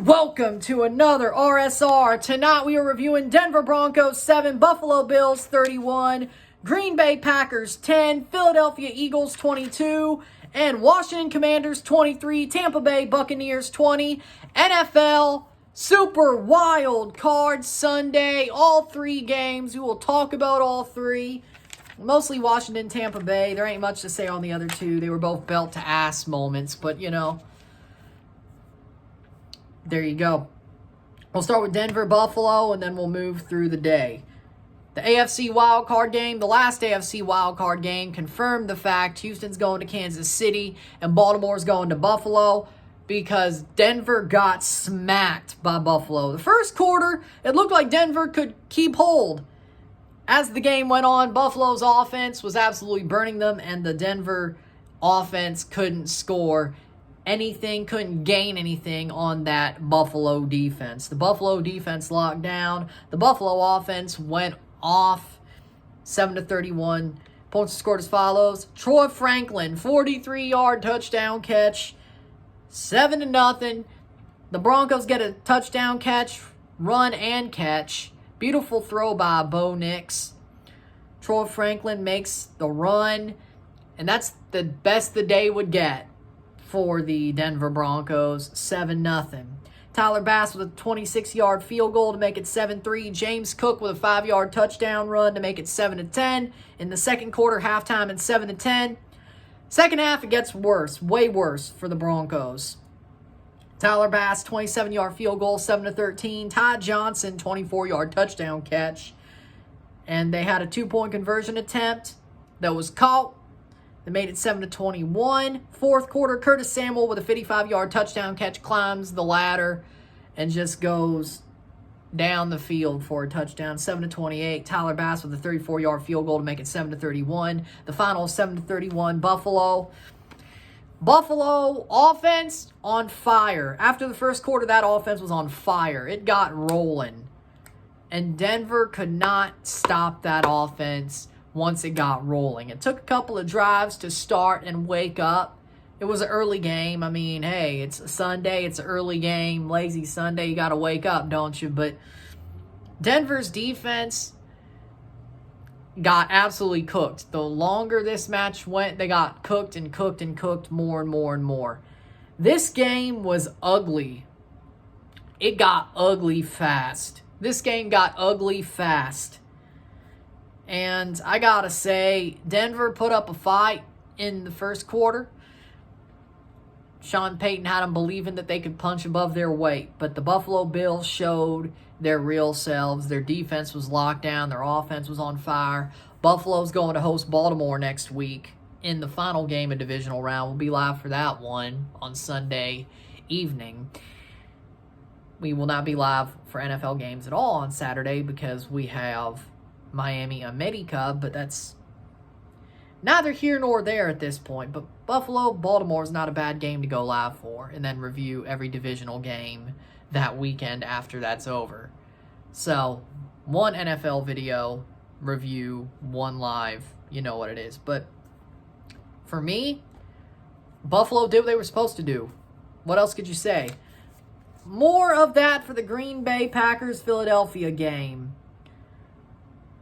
And welcome to another RSR. Tonight we are reviewing Denver Broncos 7, Buffalo Bills 31, Green Bay Packers 10, Philadelphia Eagles 22, and Washington Commanders 23, Tampa Bay Buccaneers 20, NFL Super Wild Card Sunday. All three games. We will talk about all three. Mostly Washington, Tampa Bay. There ain't much to say on the other two. They were both belt to ass moments, but you know. There you go. We'll start with Denver, Buffalo, and then we'll move through the day. The AFC wildcard game, the last AFC wildcard game, confirmed the fact Houston's going to Kansas City and Baltimore's going to Buffalo because Denver got smacked by Buffalo. The first quarter, it looked like Denver could keep hold. As the game went on, Buffalo's offense was absolutely burning them, and the Denver offense couldn't score anything, couldn't gain anything on that Buffalo defense. The Buffalo defense locked down. The Buffalo offense went off 7-31. Points scored as follows. Troy Franklin, 43-yard touchdown catch, 7-0. The Broncos get a touchdown catch, run and catch. Beautiful throw by Bo Nix. Troy Franklin makes the run, and that's the best the day would get for the Denver Broncos, 7-0. Tyler Bass with a 26-yard field goal to make it 7-3. James Cook with a 5-yard touchdown run to make it 7-10. In the second quarter, halftime at 7-10. Second half, it gets worse, way worse for the Broncos. Tyler Bass, 27-yard field goal, 7-13. Ty Johnson, 24-yard touchdown catch. And they had a 2-point conversion attempt that was caught. They made it 7-21. Fourth quarter, Curtis Samuel with a 55-yard touchdown catch climbs the ladder and just goes down the field for a touchdown. 7-28. Tyler Bass with a 34-yard field goal to make it 7-31. The final 7-31. Buffalo offense on fire. After the first quarter, that offense was on fire. It got rolling. And Denver could not stop that offense once it got rolling. It took a couple of drives to start and wake up. It was an early game. I mean, hey, it's a Sunday. It's an early game. Lazy Sunday. You got to wake up, don't you? But Denver's defense got absolutely cooked. The longer this match went, they got cooked and cooked and cooked more and more and more. This game was ugly. It got ugly fast. This game got ugly fast. And I gotta say, Denver put up a fight in the first quarter. Sean Payton had them believing that they could punch above their weight. But the Buffalo Bills showed their real selves. Their defense was locked down. Their offense was on fire. Buffalo's going to host Baltimore next week in the final game of divisional round. We'll be live for that one on Sunday evening. We will not be live for NFL games at all on Saturday because we have Miami America, but that's neither here nor there at this point. But Buffalo, Baltimore is not a bad game to go live for and then review every divisional game that weekend after that's over. So, one NFL video review, one live, you know what it is. But for me, Buffalo did what they were supposed to do. What else could you say? More of that for the Green Bay Packers-Philadelphia game.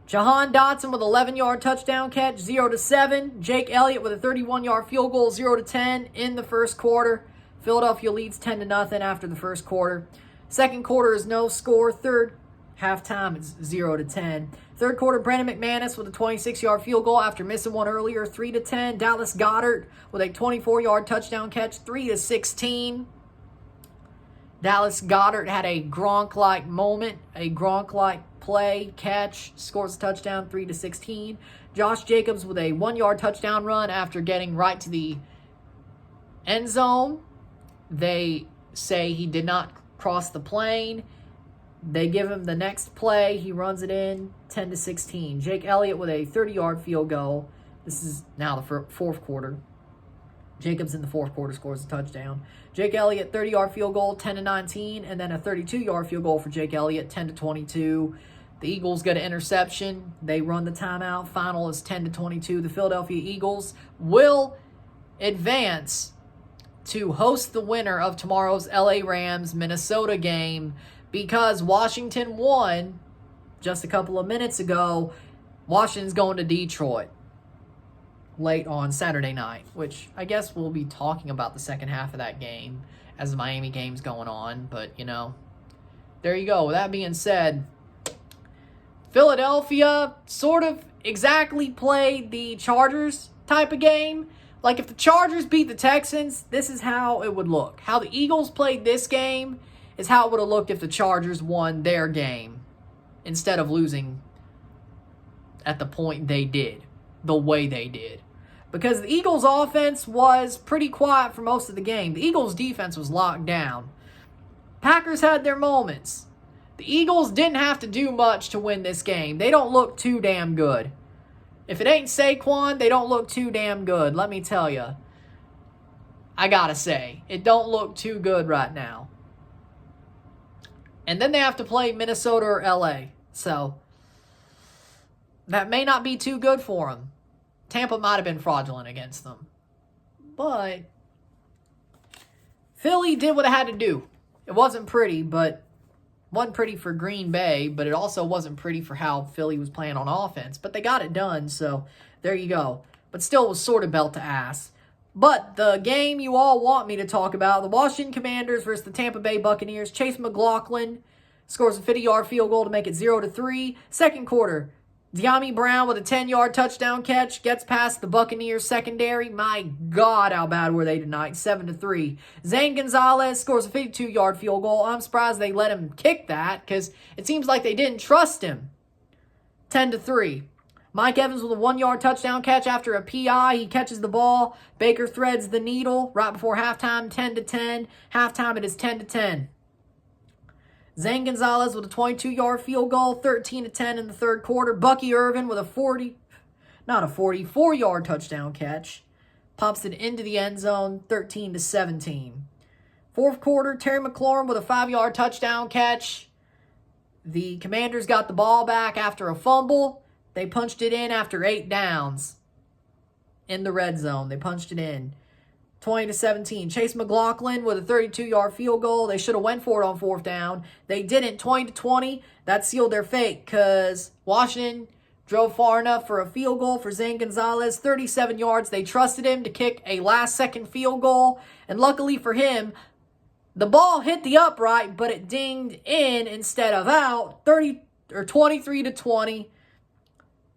Jahan Dotson with 11-yard touchdown catch, 0-7. Jake Elliott with a 31-yard field goal, 0-10 in the first quarter. Philadelphia leads 10-0 after the first quarter. Second quarter is no score. Third halftime is 0-10. Third quarter, Brandon McManus with a 26-yard field goal after missing one earlier, 3-10. Dallas Goedert with a 24-yard touchdown catch, 3-16. Dallas Goedert had a Gronk-like moment, a Gronk-like play, catch, scores a touchdown, 3-16. Josh Jacobs with a 1-yard touchdown run after getting right to the end zone. They say he did not cross the plane. They give him the next play. He runs it in, 10-16. Jake Elliott with a 30-yard field goal. This is now the fourth quarter. Jacobs in the fourth quarter scores a touchdown. Jake Elliott, 30-yard field goal, 10-19, and then a 32-yard field goal for Jake Elliott, 10-22. The Eagles get an interception. They run the timeout. Final is 10-22. The Philadelphia Eagles will advance to host the winner of tomorrow's LA Rams-Minnesota game because Washington won just a couple of minutes ago. Washington's going to Detroit late on Saturday night, which I guess we'll be talking about the second half of that game as the Miami game's going on. But, you know, there you go. With that being said, Philadelphia sort of exactly played the Chargers type of game. Like, if the Chargers beat the Texans, this is how it would look. How the Eagles played this game is how it would have looked if the Chargers won their game instead of losing at the point they did, the way they did. Because the Eagles' offense was pretty quiet for most of the game. The Eagles' defense was locked down. Packers had their moments. The Eagles didn't have to do much to win this game. They don't look too damn good. If it ain't Saquon, they don't look too damn good, let me tell you. I gotta say, it don't look too good right now. And then they have to play Minnesota or LA. So, that may not be too good for them. Tampa might have been fraudulent against them. But Philly did what it had to do. It wasn't pretty, but wasn't pretty for Green Bay, but it also wasn't pretty for how Philly was playing on offense. But they got it done, so there you go. But still was sort of belt to ass. But the game you all want me to talk about, the Washington Commanders versus the Tampa Bay Buccaneers. Chase McLaughlin scores a 50-yard field goal to make it 0-3. Second quarter, De'Ami Brown with a 10-yard touchdown catch gets past the Buccaneers secondary. My God, how bad were they tonight? 7-3. Zane Gonzalez scores a 52-yard field goal. I'm surprised they let him kick that because it seems like they didn't trust him. 10-3. Mike Evans with a 1-yard touchdown catch after a PI. He catches the ball. Baker threads the needle right before halftime, 10-10. Halftime, it is 10-10. Zane Gonzalez with a 22-yard field goal, 13-10 in the third quarter. Bucky Irvin with a 44-yard touchdown catch. Pops it into the end zone, 13-17. Fourth quarter, Terry McLaurin with a 5-yard touchdown catch. The Commanders got the ball back after a fumble. They punched it in after 8 downs in the red zone. They punched it in. 20-17. Chase McLaughlin with a 32-yard field goal. They should have went for it on fourth down. They didn't. 20-20. That sealed their fate because Washington drove far enough for a field goal for Zane Gonzalez. 37 yards. They trusted him to kick a last-second field goal. And luckily for him, the ball hit the upright, but it dinged in instead of out. 23-20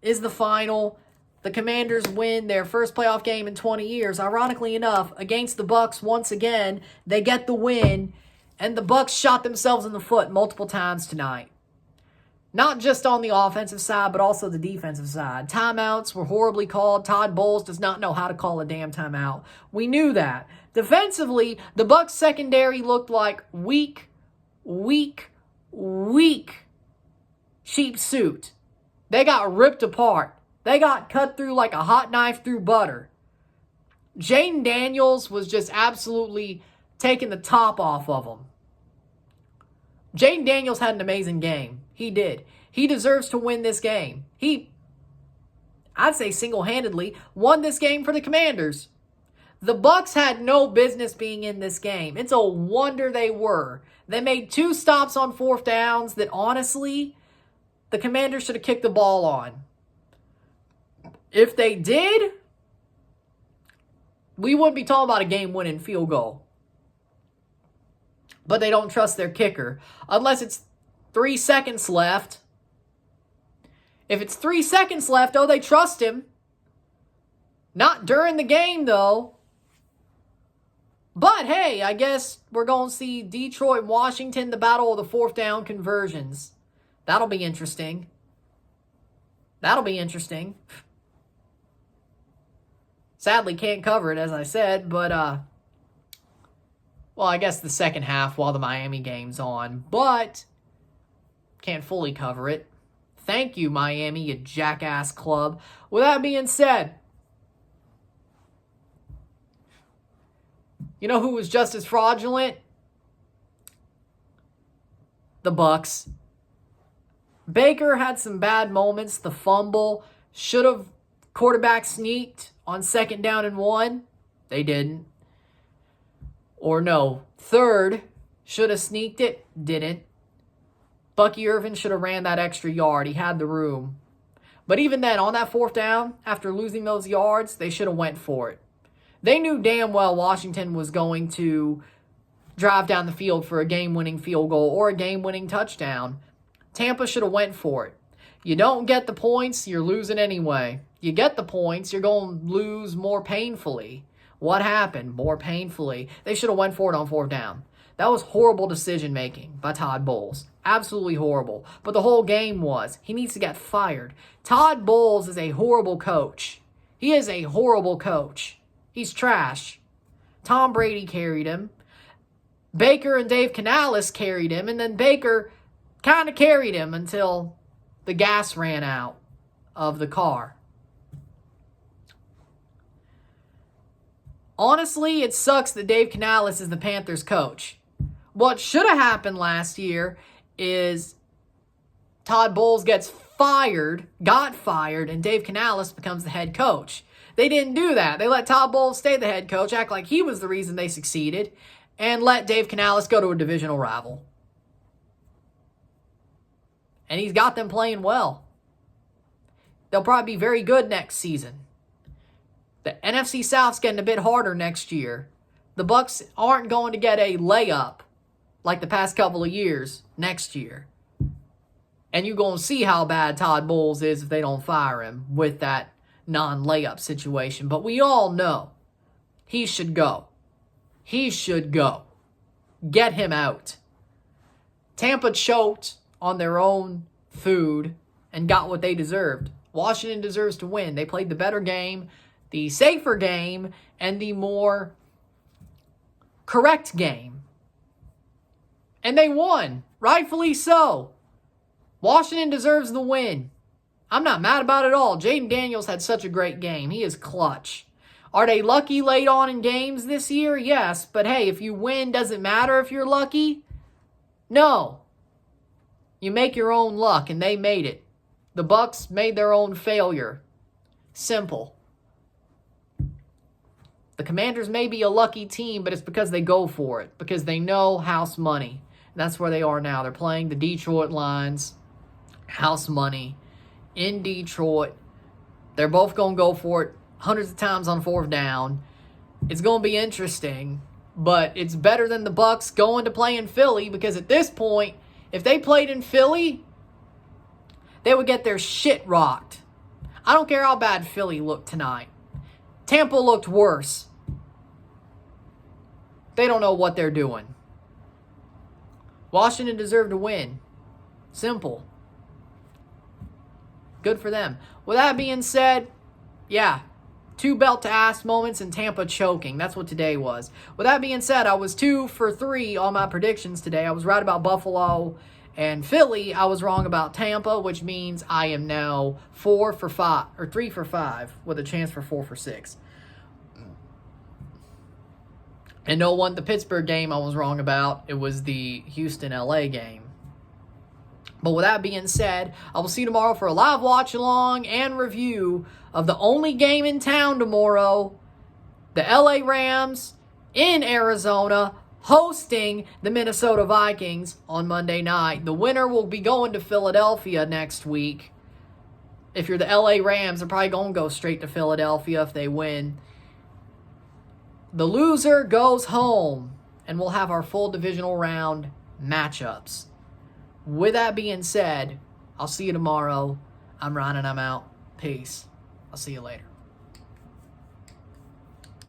is the final. The Commanders win their first playoff game in 20 years. Ironically enough, against the Bucs once again, they get the win, and the Bucs shot themselves in the foot multiple times tonight. Not just on the offensive side, but also the defensive side. Timeouts were horribly called. Todd Bowles does not know how to call a damn timeout. We knew that. Defensively, the Bucs secondary looked like weak sheep suit. They got ripped apart. They got cut through like a hot knife through butter. Jaden Daniels was just absolutely taking the top off of them. Jaden Daniels had an amazing game. He did. He deserves to win this game. I'd say single-handedly, won this game for the Commanders. The Bucs had no business being in this game. It's a wonder they were. They made 2 stops on fourth downs that, honestly, the Commanders should have kicked the ball on. If they did, we wouldn't be talking about a game-winning field goal. But they don't trust their kicker. Unless it's 3 seconds left. If it's 3 seconds left, they trust him. Not during the game, though. But, hey, I guess we're going to see Detroit and Washington, the battle of the fourth down conversions. That'll be interesting. Sadly, can't cover it, as I said, but, well, I guess the second half while the Miami game's on, but can't fully cover it. Thank you, Miami, you jackass club. With that being said, you know who was just as fraudulent? The Bucs. Baker had some bad moments. The fumble. Should have quarterback sneaked on 2nd down and 1. They didn't. Or no, third, should have sneaked it, didn't. Bucky Irvin should have ran that extra yard. He had the room. But even then, on that fourth down, after losing those yards, they should have went for it. They knew damn well Washington was going to drive down the field for a game-winning field goal or a game-winning touchdown. Tampa should have went for it. You don't get the points, you're losing anyway. You get the points, you're going to lose more painfully. What happened? More painfully. They should have went for it on fourth down. That was horrible decision-making by Todd Bowles. Absolutely horrible. But the whole game was. He needs to get fired. Todd Bowles is a horrible coach. He is a horrible coach. He's trash. Tom Brady carried him. Baker and Dave Canales carried him. And then Baker kind of carried him until the gas ran out of the car. Honestly, it sucks that Dave Canales is the Panthers coach. What should have happened last year is Todd Bowles got fired, and Dave Canales becomes the head coach. They didn't do that. They let Todd Bowles stay the head coach, act like he was the reason they succeeded, and let Dave Canales go to a divisional rival. And he's got them playing well. They'll probably be very good next season. The NFC South's getting a bit harder next year. The Bucs aren't going to get a layup like the past couple of years next year. And you're going to see how bad Todd Bowles is if they don't fire him with that non-layup situation. But we all know he should go. He should go. Get him out. Tampa choked on their own food and got what they deserved. Washington deserves to win. They played the better game, the safer game, and the more correct game. And they won. Rightfully so. Washington deserves the win. I'm not mad about it at all. Jaden Daniels had such a great game. He is clutch. Are they lucky late on in games this year? Yes. But hey, if you win, does it matter if you're lucky? No. You make your own luck, and they made it. The Bucs made their own failure. Simple. The Commanders may be a lucky team, but it's because they go for it. Because they know house money. That's where they are now. They're playing the Detroit Lions. House money. In Detroit. They're both going to go for it hundreds of times on fourth down. It's going to be interesting. But it's better than the Bucs going to play in Philly. Because at this point, if they played in Philly, they would get their shit rocked. I don't care how bad Philly looked tonight. Tampa looked worse. They don't know what they're doing. Washington deserved to win. Simple. Good for them. With that being said, yeah, 2 belt-to-ass moments and Tampa choking. That's what today was. With that being said, I was 2 for 3 on my predictions today. I was right about Buffalo and Philly. I was wrong about Tampa, which means I am now 4 for 5, or 3 for 5, with a chance for 4 for 6. And no one, the Pittsburgh game I was wrong about. It was the Houston-LA game. But with that being said, I will see you tomorrow for a live watch-along and review of the only game in town tomorrow, the LA Rams in Arizona, hosting the Minnesota Vikings on Monday night. The winner will be going to Philadelphia next week. If you're the LA Rams, they're probably going to go straight to Philadelphia if they win. The loser goes home, and we'll have our full divisional round matchups. With that being said, I'll see you tomorrow. I'm Ryan, and I'm out. Peace. I'll see you later.